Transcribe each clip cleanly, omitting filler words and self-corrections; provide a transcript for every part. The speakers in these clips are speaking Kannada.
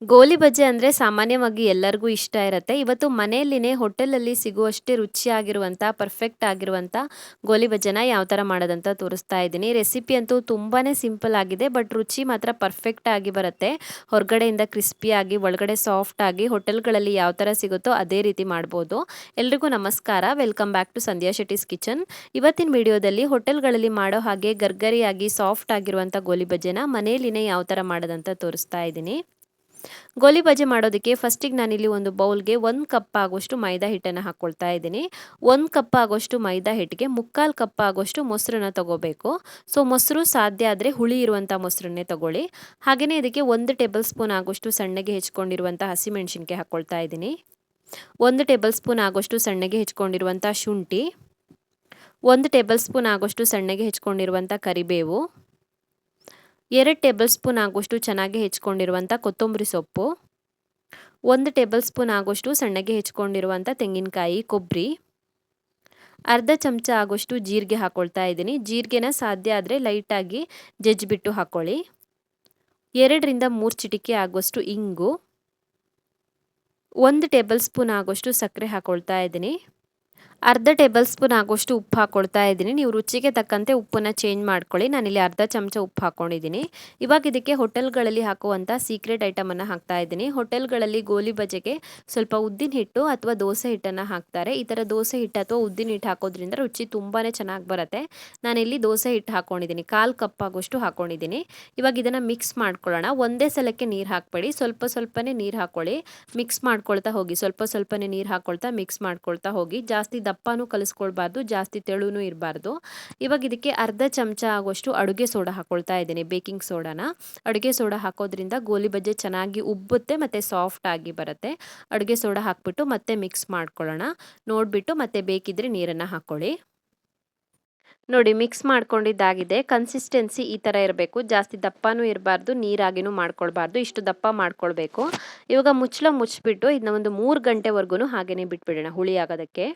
ಗೋಲಿ ಬಜ್ಜಿ ಅಂದರೆ ಸಾಮಾನ್ಯವಾಗಿ ಎಲ್ಲರಿಗೂ ಇಷ್ಟ ಇರುತ್ತೆ. ಇವತ್ತು ಮನೆಯಲ್ಲಿನೇ ಹೋಟೆಲಲ್ಲಿ ಸಿಗುವಷ್ಟೇ ರುಚಿಯಾಗಿರುವಂಥ, ಪರ್ಫೆಕ್ಟ್ ಆಗಿರುವಂಥ ಗೋಲಿ ಬಜ್ಜಿನ ಯಾವ ಥರ ಮಾಡೋದಂತ ತೋರಿಸ್ತಾ ಇದ್ದೀನಿ. ರೆಸಿಪಿ ಅಂತೂ ತುಂಬಾ ಸಿಂಪಲ್ ಆಗಿದೆ, ಬಟ್ ರುಚಿ ಮಾತ್ರ ಪರ್ಫೆಕ್ಟ್ ಆಗಿ ಬರುತ್ತೆ. ಹೊರಗಡೆಯಿಂದ ಕ್ರಿಸ್ಪಿಯಾಗಿ, ಒಳಗಡೆ ಸಾಫ್ಟ್ ಆಗಿ ಹೋಟೆಲ್ಗಳಲ್ಲಿ ಯಾವ ಥರ ಸಿಗುತ್ತೋ ಅದೇ ರೀತಿ ಮಾಡ್ಬೋದು. ಎಲ್ರಿಗೂ ನಮಸ್ಕಾರ, welcome back to Sandhya Shetty's kitchen. ಇವತ್ತಿನ ವಿಡಿಯೋದಲ್ಲಿ ಹೋಟೆಲ್ಗಳಲ್ಲಿ ಮಾಡೋ ಹಾಗೆ ಗರ್ಗರಿಯಾಗಿ ಸಾಫ್ಟ್ ಆಗಿರುವಂಥ ಗೋಲಿ ಬಜ್ಜಿನ ಮನೆಯಲ್ಲಿನೇ ಯಾವ ಥರ ಮಾಡೋದಂತ ತೋರಿಸ್ತಾ ಇದ್ದೀನಿ. ಗೋಲಿ ಬಜ್ಜಿ ಮಾಡೋದಕ್ಕೆ ಫಸ್ಟಿಗೆ ನಾನಿಲ್ಲಿ ಒಂದು ಬೌಲ್ಗೆ 1 ಕಪ್ ಆಗೋಷ್ಟು ಮೈದಾ ಹಿಟ್ಟನ್ನು ಹಾಕ್ಕೊಳ್ತಾ ಇದ್ದೀನಿ. 1 ಕಪ್ ಆಗೋಷ್ಟು ಮೈದಾ ಹಿಟ್ಟಿಗೆ 3/4 ಕಪ್ ಆಗೋಷ್ಟು ಮೊಸರನ್ನ ತಗೋಬೇಕು. ಸೊ ಮೊಸರು ಸಾಧ್ಯ ಆದರೆ ಹುಳಿ ಇರುವಂಥ ಮೊಸರನ್ನೇ ತಗೊಳ್ಳಿ. ಹಾಗೆಯೇ ಇದಕ್ಕೆ 1 ಟೇಬಲ್ ಸ್ಪೂನ್ ಆಗೋಷ್ಟು ಸಣ್ಣಗೆ ಹೆಚ್ಕೊಂಡಿರುವಂಥ ಹಸಿಮೆಣಸಿನಕಾಯಿ ಹಾಕ್ಕೊಳ್ತಾ ಇದ್ದೀನಿ. 1 ಟೇಬಲ್ ಸ್ಪೂನ್ ಆಗೋಷ್ಟು ಸಣ್ಣಗೆ ಹೆಚ್ಕೊಂಡಿರುವಂಥ ಶುಂಠಿ, 1 ಟೇಬಲ್ ಸ್ಪೂನ್ ಆಗೋಷ್ಟು ಸಣ್ಣಗೆ ಹೆಚ್ಕೊಂಡಿರುವಂಥ ಕರಿಬೇವು, 2 ಟೇಬಲ್ ಸ್ಪೂನ್ ಆಗೋಷ್ಟು ಚೆನ್ನಾಗಿ ಹೆಚ್ಕೊಂಡಿರುವಂಥ ಕೊತ್ತಂಬರಿ ಸೊಪ್ಪು, 1 ಟೇಬಲ್ ಸ್ಪೂನ್ ಆಗೋಷ್ಟು ಸಣ್ಣಗೆ ಹೆಚ್ಕೊಂಡಿರುವಂಥ ತೆಂಗಿನಕಾಯಿ, ಕೊಬ್ಬರಿ, ಅರ್ಧ ಚಮಚ ಆಗೋಷ್ಟು ಜೀರಿಗೆ ಹಾಕ್ಕೊಳ್ತಾ ಇದ್ದೀನಿ. ಜೀರಿಗೆನ ಸಾಧ್ಯ ಆದರೆ ಲೈಟಾಗಿ ಜಜ್ಜಿಬಿಟ್ಟು ಹಾಕ್ಕೊಳ್ಳಿ. 2 ರಿಂದ 3 ಚಿಟಿಕೆ ಆಗೋಷ್ಟು ಇಂಗು, 1 ಟೇಬಲ್ ಸ್ಪೂನ್ ಆಗೋಷ್ಟು ಸಕ್ಕರೆ ಹಾಕ್ಕೊಳ್ತಾ ಇದ್ದೀನಿ. ಅರ್ಧ ಟೇಬಲ್ ಸ್ಪೂನ್ ಆಗೋಷ್ಟು ಉಪ್ಪು ಹಾಕ್ಕೊಳ್ತಾ ಇದ್ದೀನಿ. ನೀವು ರುಚಿಗೆ ತಕ್ಕಂತೆ ಉಪ್ಪನ್ನು ಚೇಂಜ್ ಮಾಡ್ಕೊಳ್ಳಿ. ನಾನಿಲ್ಲಿ ಅರ್ಧ ಚಮಚ ಉಪ್ಪು ಹಾಕ್ಕೊಂಡಿದ್ದೀನಿ. ಇವಾಗ ಇದಕ್ಕೆ ಹೋಟೆಲ್ಗಳಲ್ಲಿ ಹಾಕುವಂಥ ಸೀಕ್ರೆಟ್ ಐಟಮನ್ನು ಹಾಕ್ತಾ ಇದ್ದೀನಿ. ಹೋಟೆಲ್ಗಳಲ್ಲಿ ಗೋಲಿ ಬಜ್ಜಿಗೆ ಸ್ವಲ್ಪ ಉದ್ದಿನ ಹಿಟ್ಟು ಅಥವಾ ದೋಸೆ ಹಿಟ್ಟನ್ನು ಹಾಕ್ತಾರೆ. ಈ ಥರ ದೋಸೆ ಹಿಟ್ಟು ಅಥವಾ ಉದ್ದಿನ ಹಿಟ್ಟು ಹಾಕೋದ್ರಿಂದ ರುಚಿ ತುಂಬಾ ಚೆನ್ನಾಗಿ ಬರುತ್ತೆ. ನಾನಿಲ್ಲಿ ದೋಸೆ ಹಿಟ್ಟು ಹಾಕ್ಕೊಂಡಿದ್ದೀನಿ, 1/4 ಕಪ್ ಆಗೋಷ್ಟು ಹಾಕ್ಕೊಂಡಿದ್ದೀನಿ. ಇವಾಗ ಇದನ್ನು ಮಿಕ್ಸ್ ಮಾಡ್ಕೊಳ್ಳೋಣ. ಒಂದೇ ಸಲಕ್ಕೆ ನೀರು ಹಾಕಬೇಡಿ, ಸ್ವಲ್ಪ ಸ್ವಲ್ಪನೇ ನೀರು ಹಾಕ್ಕೊಳ್ಳಿ. ಮಿಕ್ಸ್ ಮಾಡ್ಕೊಳ್ತಾ ಹೋಗಿ, ಸ್ವಲ್ಪ ಸ್ವಲ್ಪನೇ ನೀರು ಹಾಕ್ಕೊಳ್ತಾ ಮಿಕ್ಸ್ ಮಾಡ್ಕೊಳ್ತಾ ಹೋಗಿ. ಜಾಸ್ತಿ ದಪ್ಪನೂ ಕಲಿಸ್ಕೊಳ್ಬಾರ್ದು, ಜಾಸ್ತಿ ತೆಳುನೂ ಇರಬಾರ್ದು. ಇವಾಗ ಇದಕ್ಕೆ ಅರ್ಧ ಚಮಚ ಆಗೋಷ್ಟು ಅಡುಗೆ ಸೋಡಾ ಹಾಕ್ಕೊಳ್ತಾ ಇದ್ದೀನಿ, ಬೇಕಿಂಗ್ ಸೋಡಾನ. ಅಡುಗೆ ಸೋಡಾ ಹಾಕೋದ್ರಿಂದ ಗೋಲಿ ಬಜ್ಜಿ ಚೆನ್ನಾಗಿ ಉಬ್ಬುತ್ತೆ ಮತ್ತು ಸಾಫ್ಟ್ ಆಗಿ ಬರುತ್ತೆ. ಅಡುಗೆ ಸೋಡಾ ಹಾಕ್ಬಿಟ್ಟು ಮತ್ತೆ ಮಿಕ್ಸ್ ಮಾಡ್ಕೊಳ್ಳೋಣ. ನೋಡಿಬಿಟ್ಟು ಮತ್ತೆ ಬೇಕಿದ್ರೆ ನೀರನ್ನು ಹಾಕ್ಕೊಳ್ಳಿ. ನೋಡಿ, ಮಿಕ್ಸ್ ಮಾಡ್ಕೊಂಡಿದ್ದಾಗಿದೆ. ಕನ್ಸಿಸ್ಟೆನ್ಸಿ ಈ ಥರ ಇರಬೇಕು. ಜಾಸ್ತಿ ದಪ್ಪನೂ ಇರಬಾರ್ದು, ನೀರಾಗಿನೂ ಮಾಡ್ಕೊಳ್ಬಾರ್ದು, ಇಷ್ಟು ದಪ್ಪ ಮಾಡ್ಕೊಳ್ಬೇಕು. ಇವಾಗ ಮುಚ್ಚಿಬಿಟ್ಟು ಇದನ್ನ ಒಂದು 3 ಗಂಟೆವರೆಗೂ ಹಾಗೇನೆ ಬಿಟ್ಬಿಡೋಣ ಹುಳಿ ಆಗೋದಕ್ಕೆ.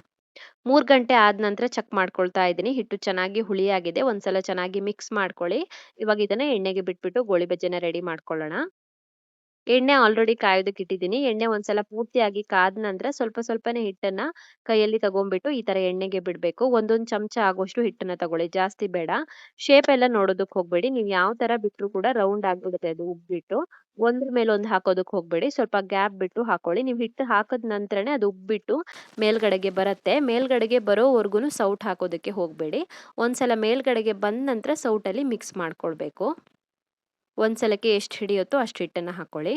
3 ಗಂಟೆ ಆದ ನಂತರ ಚೆಕ್ ಮಾಡ್ಕೊಳ್ತಾ ಇದ್ದೀನಿ. ಹಿಟ್ಟು ಚೆನ್ನಾಗಿ ಹುಳಿಯಾಗಿದೆ. ಒಂದ್ಸಲ ಚೆನ್ನಾಗಿ ಮಿಕ್ಸ್ ಮಾಡ್ಕೊಳ್ಳಿ. ಇವಾಗ ಇದನ್ನ ಎಣ್ಣೆಗೆ ಬಿಟ್ಬಿಟ್ಟು ಗೋಳಿ ಬಜ್ಜಿನ ರೆಡಿ ಮಾಡ್ಕೊಳ್ಳೋಣ. ಎಣ್ಣೆ ಆಲ್ರೆಡಿ ಕಾಯೋದಕ್ಕೆ ಇಟ್ಟಿದ್ದೀನಿ. ಎಣ್ಣೆ ಒಂದ್ಸಲ ಪೂರ್ತಿಯಾಗಿ ಕಾದ ನಂತರ ಸ್ವಲ್ಪ ಸ್ವಲ್ಪನೇ ಹಿಟ್ಟನ್ನ ಕೈಯಲ್ಲಿ ತಗೊಂಡ್ಬಿಟ್ಟು ಈ ತರ ಎಣ್ಣೆಗೆ ಬಿಡಬೇಕು. 1 ಚಮಚ ಆಗೋಷ್ಟು ಹಿಟ್ಟನ್ನ ತಗೊಳ್ಳಿ, ಜಾಸ್ತಿ ಬೇಡ. ಶೇಪ್ ಎಲ್ಲ ನೋಡೋದಕ್ಕೆ ಹೋಗ್ಬೇಡಿ. ನೀವು ಯಾವ ತರ ಬಿಟ್ಟರು ಕೂಡ ರೌಂಡ್ ಆಗ್ಬಿಡುತ್ತೆ ಅದು ಉಬ್ಬಿಟ್ಟು. ಒಂದ್ರ ಮೇಲೆ ಒಂದು ಹಾಕೋದಕ್ಕೆ ಹೋಗ್ಬೇಡಿ, ಸ್ವಲ್ಪ ಗ್ಯಾಪ್ ಬಿಟ್ಟು ಹಾಕೊಳ್ಳಿ. ನೀವು ಹಿಟ್ಟು ಹಾಕದ ನಂತರನೇ ಅದು ಉಬ್ಬಿಟ್ಟು ಮೇಲ್ಗಡೆಗೆ ಬರುತ್ತೆ. ಮೇಲ್ಗಡೆಗೆ ಬರೋವರೆಗೂ ಸೌಟ್ ಹಾಕೋದಕ್ಕೆ ಹೋಗಬೇಡಿ. ಒಂದ್ಸಲ ಮೇಲ್ಗಡೆಗೆ ಬಂದ ನಂತರ ಸೌಟಲ್ಲಿ ಮಿಕ್ಸ್ ಮಾಡ್ಕೊಳ್ಬೇಕು. ಒಂದ್ಸಲಕ್ಕೆ ಎಷ್ಟು ಹಿಡಿಯುತ್ತೋ ಅಷ್ಟು ಹಿಟ್ಟನ್ನು ಹಾಕೊಳ್ಳಿ.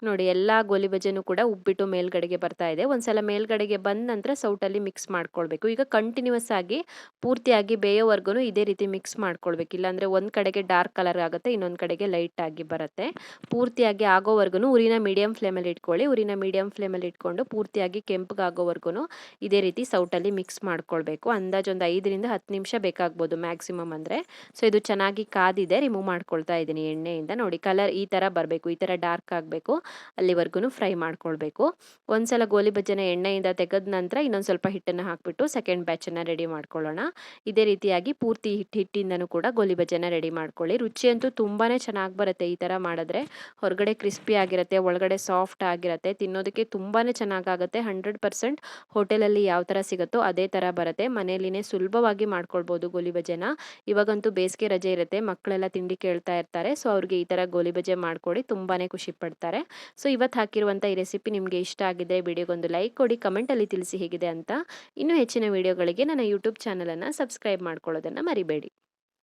ನೋಡಿ, ಎಲ್ಲ ಗೋಲಿ ಬಜ್ಜಿನೂ ಕೂಡ ಉಬ್ಬಿಟ್ಟು ಮೇಲ್ಗಡೆಗೆ ಬರ್ತಾ ಇದೆ. ಒಂದ್ಸಲ ಮೇಲ್ಗಡೆಗೆ ಬಂದ ನಂತರ ಸೌಟಲ್ಲಿ ಮಿಕ್ಸ್ ಮಾಡ್ಕೊಳ್ಬೇಕು. ಈಗ ಕಂಟಿನ್ಯೂಸ್ ಆಗಿ ಪೂರ್ತಿಯಾಗಿ ಬೇಯೋವರೆಗೂ ಇದೇ ರೀತಿ ಮಿಕ್ಸ್ ಮಾಡ್ಕೊಳ್ಬೇಕು. ಇಲ್ಲಾಂದರೆ ಒಂದು ಕಡೆಗೆ ಡಾರ್ಕ್ ಕಲರ್ ಆಗುತ್ತೆ, ಇನ್ನೊಂದು ಕಡೆಗೆ ಲೈಟ್ ಆಗಿ ಬರುತ್ತೆ. ಪೂರ್ತಿಯಾಗಿ ಆಗೋವರೆಗೂ ಉರಿನ ಮೀಡಿಯಂ ಫ್ಲೇಮಲ್ಲಿ ಇಟ್ಕೊಳ್ಳಿ. ಉರಿನ ಮೀಡಿಯಂ ಫ್ಲೇಮಲ್ಲಿ ಇಟ್ಕೊಂಡು ಪೂರ್ತಿಯಾಗಿ ಕೆಂಪಗಾಗೋವರೆಗೂ ಇದೇ ರೀತಿ ಸೌಟಲ್ಲಿ ಮಿಕ್ಸ್ ಮಾಡ್ಕೊಳ್ಬೇಕು. ಅಂದಾಜು ಒಂದು 5 ರಿಂದ 10 ನಿಮಿಷ ಬೇಕಾಗ್ಬೋದು ಮ್ಯಾಕ್ಸಿಮಮ್ ಅಂದರೆ. ಸೊ ಇದು ಚೆನ್ನಾಗಿ ಕಾದಿದೆ, ರಿಮೂವ್ ಮಾಡ್ಕೊಳ್ತಾ ಇದ್ದೀನಿ ಎಣ್ಣೆಯಿಂದ. ನೋಡಿ, ಕಲರ್ ಈ ಥರ ಬರಬೇಕು, ಈ ಥರ ಡಾರ್ಕ್ ಆಗಬೇಕು. ಅಲ್ಲಿವರೆಗೂ ಫ್ರೈ ಮಾಡ್ಕೊಳ್ಬೇಕು. ಒಂದ್ಸಲ ಗೋಲಿ ಬಜ್ಜಿನ ಎಣ್ಣೆಯಿಂದ ತೆಗೆದ ನಂತರ ಇನ್ನೊಂದು ಸ್ವಲ್ಪ ಹಿಟ್ಟನ್ನು ಹಾಕ್ಬಿಟ್ಟು ಸೆಕೆಂಡ್ ಬ್ಯಾಚನ್ನು ರೆಡಿ ಮಾಡ್ಕೊಳ್ಳೋಣ. ಇದೇ ರೀತಿಯಾಗಿ ಪೂರ್ತಿ ಹಿಟ್ಟಿಂದನೂ ಕೂಡ ಗೋಲಿ ಬಜ್ಜಿನ ರೆಡಿ ಮಾಡ್ಕೊಳ್ಳಿ. ರುಚಿ ಅಂತೂ ತುಂಬಾ ಚೆನ್ನಾಗಿ ಬರುತ್ತೆ ಈ ಥರ ಮಾಡಿದ್ರೆ. ಹೊರಗಡೆ ಕ್ರಿಸ್ಪಿ ಆಗಿರುತ್ತೆ, ಒಳಗಡೆ ಸಾಫ್ಟ್ ಆಗಿರುತ್ತೆ, ತಿನ್ನೋದಕ್ಕೆ ತುಂಬಾ ಚೆನ್ನಾಗಾಗುತ್ತೆ. 100% ಹೋಟೆಲಲ್ಲಿ ಯಾವ ಥರ ಸಿಗುತ್ತೋ ಅದೇ ಥರ ಬರುತ್ತೆ. ಮನೆಯಲ್ಲಿನೇ ಸುಲಭವಾಗಿ ಮಾಡ್ಕೊಳ್ಬೋದು ಗೋಲಿ ಬಜ್ಜಿನ. ಇವಾಗಂತೂ ಬೇಸಿಗೆ ರಜೆ ಇರುತ್ತೆ, ಮಕ್ಕಳೆಲ್ಲ ತಿಂಡಿ ಕೇಳ್ತಾ ಇರ್ತಾರೆ. ಸೊ ಅವ್ರಿಗೆ ಈ ಥರ ಗೋಲಿ ಬಜ್ಜಿ ಮಾಡಿಕೊಡಿ, ತುಂಬಾ ಖುಷಿ ಪಡ್ತಾರೆ. ಸೊ ಇವತ್ತು ಹಾಕಿರುವಂಥ ಈ ರೆಸಿಪಿ ನಿಮಗೆ ಇಷ್ಟ ಆಗಿದ್ದರೆ ವಿಡಿಯೋಗೊಂದು ಲೈಕ್ ಕೊಡಿ, ಕಮೆಂಟಲ್ಲಿ ತಿಳಿಸಿ ಹೇಗಿದೆ ಅಂತ. ಇನ್ನೂ ಹೆಚ್ಚಿನ ವಿಡಿಯೋಗಳಿಗೆ ನನ್ನ ಯೂಟ್ಯೂಬ್ ಚಾನಲನ್ನು ಸಬ್ಸ್ಕ್ರೈಬ್ ಮಾಡ್ಕೊಳ್ಳೋದನ್ನು ಮರಿಬೇಡಿ.